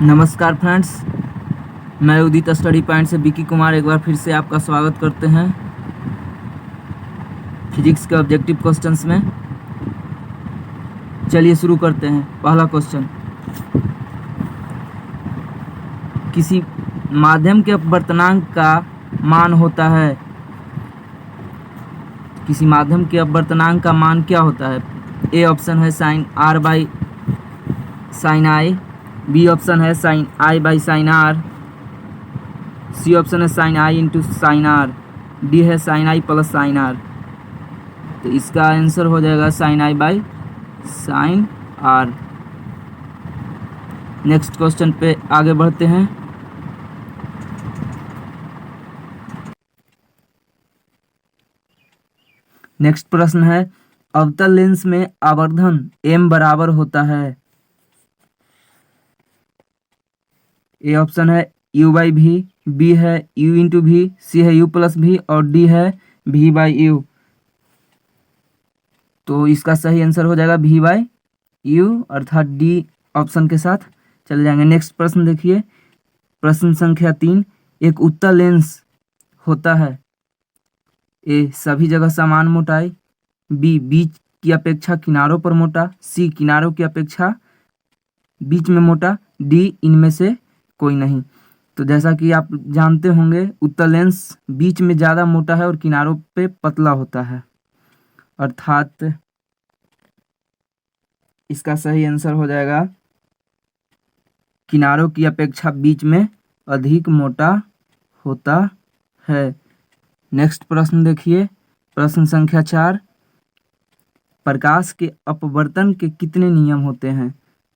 नमस्कार फ्रेंड्स, मैं उदित study point से विकी कुमार एक बार फिर से आपका स्वागत करते हैं फिजिक्स के ऑब्जेक्टिव क्वेश्चंस में। चलिए शुरू करते हैं। पहला क्वेश्चन, किसी माध्यम के अपवर्तनांक का मान होता है। किसी माध्यम के अपवर्तनांक का मान क्या होता है? ए ऑप्शन है sine R by sine I, B option है sine I by sine R, C option है sine I into sine R, D है sine I plus sine R. तो इसका आंसर हो जाएगा sine I by sine R. Next question पे आगे बढ़ते हैं। नेक्स्ट प्रश्न है, अवतल लेंस में आवर्धन m बराबर होता है। ए ऑप्शन है u बाई भी, बी है u इंटू भी, सी है u प्लस भी और डी है v बाई यू। तो इसका सही आंसर हो जाएगा v बाई यू, अर्थात डी ऑप्शन के साथ चले जाएंगे। नेक्स्ट प्रश्न देखिए, प्रश्न संख्या 3, एक उत्तल लेंस होता है। ए सभी जगह समान मोटाई, बी बीच की अपेक्षा किनारों पर मोटा, सी किनारों की अपेक्षा बीच में मोटा, डी इनमें से कोई नहीं। तो जैसा कि आप जानते होंगे, उत्तल लेंस बीच में ज़्यादा मोटा है और किनारों पे पतला होता है, अर्थात इसका सही आंसर हो जाएगा किनारों की अपेक्षा बीच में अधिक मोटा होता है। नेक्स्ट प्रश्न देखिए, प्रश्न संख्या 4, प्रकाश के अपवर्तन के कितने नियम होते हैं?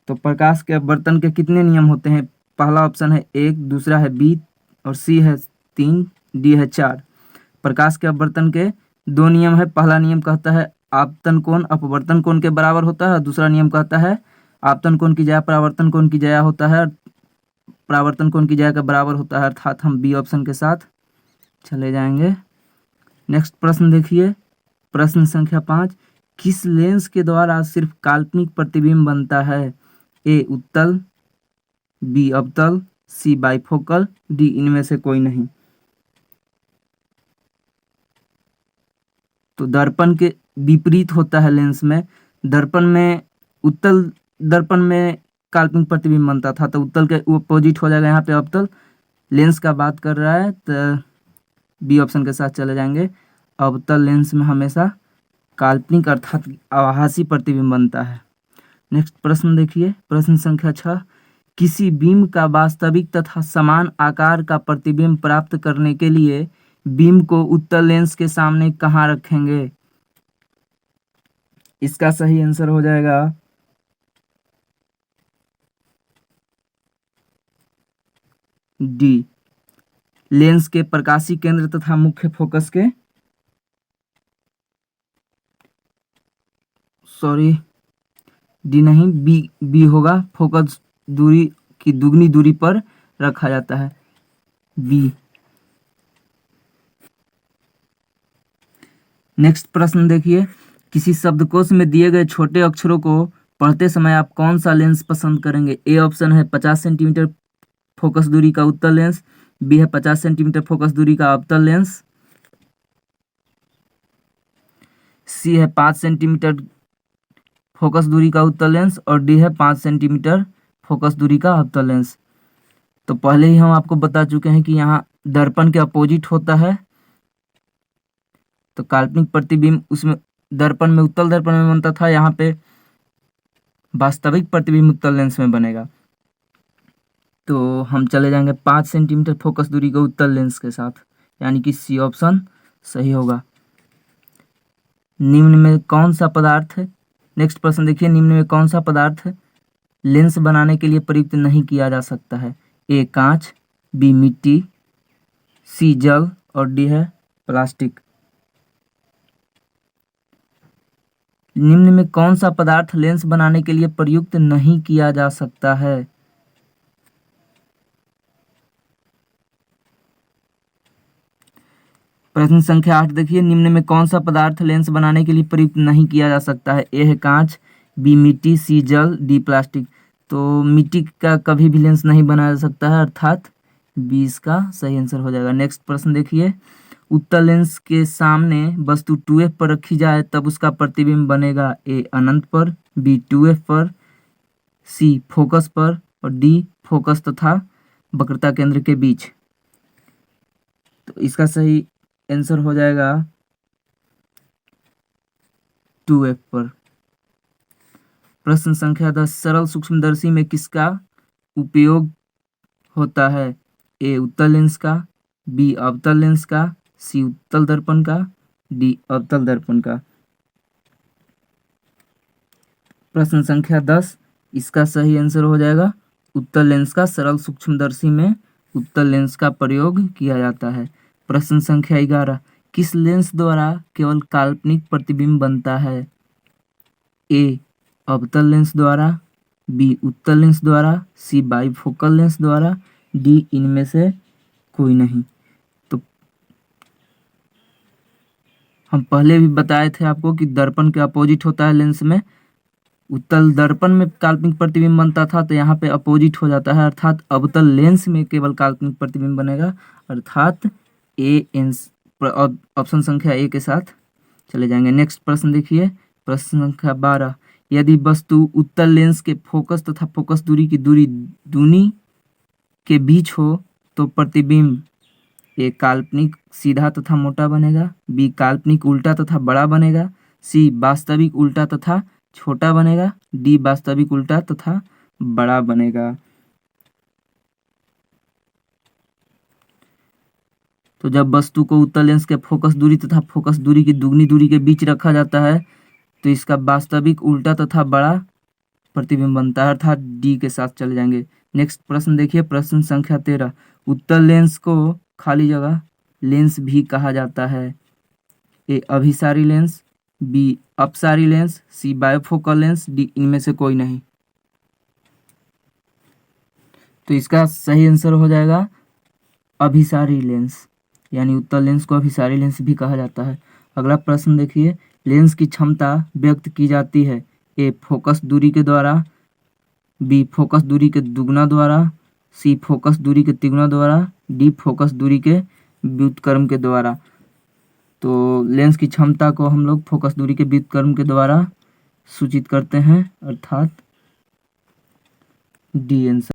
तो प्रकाश के अपवर्तन के कितने नियम होते हैं? पहला ऑप्शन है 1, दूसरा है 2 और सी है 3, डी है 4। प्रकाश के अपवर्तन के 2 नियम है। पहला नियम कहता है आपतन कोण अपवर्तन कोण के बराबर होता है, दूसरा नियम कहता है आपतन कोण की जगह परावर्तन कोण की जगह होता है, परावर्तन कोण की जगह के बराबर होता है, अर्थात हम बी ऑप्शन के साथ चले जाएंगे। नेक्स्ट प्रश्न देखिए, प्रश्न संख्या 5, किस लेंस के द्वारा सिर्फ काल्पनिक प्रतिबिंब बनता है? ए उत्तल, बी अवतल, सी बाइफोकल, डी इनमें से कोई नहीं। तो दर्पण के विपरीत होता है लेंस में। दर्पण में उत्तल दर्पण में काल्पनिक प्रतिबिंब बनता था, तो उत्तल के अपोजिट हो जाएगा यहाँ पे अवतल। लेंस का बात कर रहा है तो बी ऑप्शन के साथ चले जाएंगे। अवतल लेंस में हमेशा काल्पनिक अर्थात आभासी प्रतिबिंब बनता है। नेक्स्ट प्रश्न देखिए, प्रश्न संख्या 6, किसी बीम का वास्तविक तथा समान आकार का प्रतिबिंब प्राप्त करने के लिए बीम को उत्तल लेंस के सामने कहाँ रखेंगे? इसका सही आंसर हो जाएगा डी, लेंस के प्रकाशीय केंद्र तथा मुख्य फोकस के डी नहीं, बी होगा, फोकस दूरी की दुगनी दूरी पर रखा जाता है, बी। नेक्स्ट प्रश्न देखिए, किसी शब्दकोश में दिए गए छोटे अक्षरों को पढ़ते समय आप कौन सा लेंस पसंद करेंगे? ए ऑप्शन है 50 सेंटीमीटर फोकस दूरी का उत्तल लेंस, बी है 50 सेंटीमीटर फोकस दूरी का अवतल लेंस, सी है 5 सेंटीमीटर फोकस दूरी का उत्तल लेंस और डी है 5 सेंटीमीटर फोकस दूरी का अवतल लेंस। तो पहले ही हम आपको बता चुके हैं कि यहाँ दर्पण के अपोजिट होता है, तो काल्पनिक प्रतिबिंब उसमें दर्पण में उत्तल दर्पण में बनता था, यहाँ पे वास्तविक प्रतिबिंब उत्तल लेंस में बनेगा। तो हम चले जाएंगे 5 सेंटीमीटर फोकस दूरी का उत्तल लेंस के साथ, यानी कि सी ऑप्शन सही होगा। निम्न में कौन सा पदार्थ है? नेक्स्ट प्रश्न देखिए, निम्न में कौन सा पदार्थ लेंस बनाने के लिए प्रयुक्त नहीं किया जा सकता है? ए कांच, बी मिट्टी, सी जल और डी है प्लास्टिक। निम्न में कौन सा पदार्थ लेंस बनाने के लिए प्रयुक्त नहीं किया जा सकता है? प्रश्न संख्या 8 देखिए, निम्न में कौन सा पदार्थ लेंस बनाने के लिए प्रयुक्त नहीं किया जा सकता है? ए है कांच, बी मिट्टी, सी जल, डी प्लास्टिक। तो मिट्टी का कभी भी लेंस नहीं बनाया जा सकता है, अर्थात 20 का सही आंसर हो जाएगा। नेक्स्ट प्रश्न देखिए, उत्तल लेंस के सामने वस्तु 2f पर रखी जाए तब उसका प्रतिबिंब बनेगा ए अनंत पर, बी 2f पर, सी फोकस पर और डी फोकस तथा वक्रता केंद्र के बीच। तो इसका सही आंसर हो जाएगा 2f पर। प्रश्न संख्या 10, सरल सूक्ष्मदर्शी में किसका उपयोग होता है? ए उत्तल लेंस का, बी अवतल लेंस का, सी उत्तल दर्पण का, डी अवतल दर्पण का। प्रश्न संख्या 10, इसका सही आंसर हो जाएगा उत्तल लेंस का। सरल सूक्ष्मदर्शी में उत्तल लेंस का प्रयोग किया जाता है। प्रश्न संख्या 11, किस लेंस द्वारा केवल काल्पनिक प्रतिबिंब बनता है? ए अवतल लेंस द्वारा, बी उत्तल लेंस द्वारा, सी बाइफोकल लेंस द्वारा, डी इनमें से कोई नहीं। तो हम पहले भी बताए थे आपको कि दर्पण के अपोजिट होता है लेंस में। उत्तल दर्पण में काल्पनिक प्रतिबिंब बनता था, तो यहाँ पे अपोजिट हो जाता है, अर्थात अवतल लेंस में केवल काल्पनिक प्रतिबिंब बनेगा, अर्थात ए ऑप्शन संख्या ए के साथ चले जाएंगे। नेक्स्ट प्रश्न देखिए, प्रश्न संख्या 12, यदि वस्तु उत्तल लेंस के फोकस तथा फोकस दूरी की दूनी के बीच हो तो प्रतिबिंब ए काल्पनिक सीधा तथा मोटा बनेगा, बी काल्पनिक उल्टा तथा बड़ा बनेगा, सी वास्तविक उल्टा तथा छोटा बनेगा, डी वास्तविक उल्टा तथा बड़ा बनेगा। तो जब वस्तु को उत्तल लेंस के फोकस दूरी तथा फोकस दूरी की दुगनी दूरी के बीच रखा जाता है तो इसका वास्तविक उल्टा तथा बड़ा प्रतिबिंब बनता है, अर्थात डी के साथ चले जाएंगे। नेक्स्ट प्रश्न देखिए, प्रश्न संख्या 13, उत्तल लेंस को खाली जगह लेंस भी कहा जाता है? ए अभिसारी लेंस, बी अपसारी लेंस, सी बायोफोकल लेंस, डी इनमें से कोई नहीं। तो इसका सही आंसर हो जाएगा अभिसारी लेंस, यानी उत्तल लेंस को अभिसारी लेंस भी कहा जाता है। अगला प्रश्न देखिए, लेंस की क्षमता व्यक्त की जाती है? ए फोकस दूरी के द्वारा, बी फोकस दूरी के दुगना द्वारा, सी फोकस दूरी के तिगुना द्वारा, डी फोकस दूरी के व्युत्क्रम के द्वारा। तो लेंस की क्षमता को हम लोग फोकस दूरी के व्युत्क्रम के द्वारा सूचित करते हैं, अर्थात डी आंसर।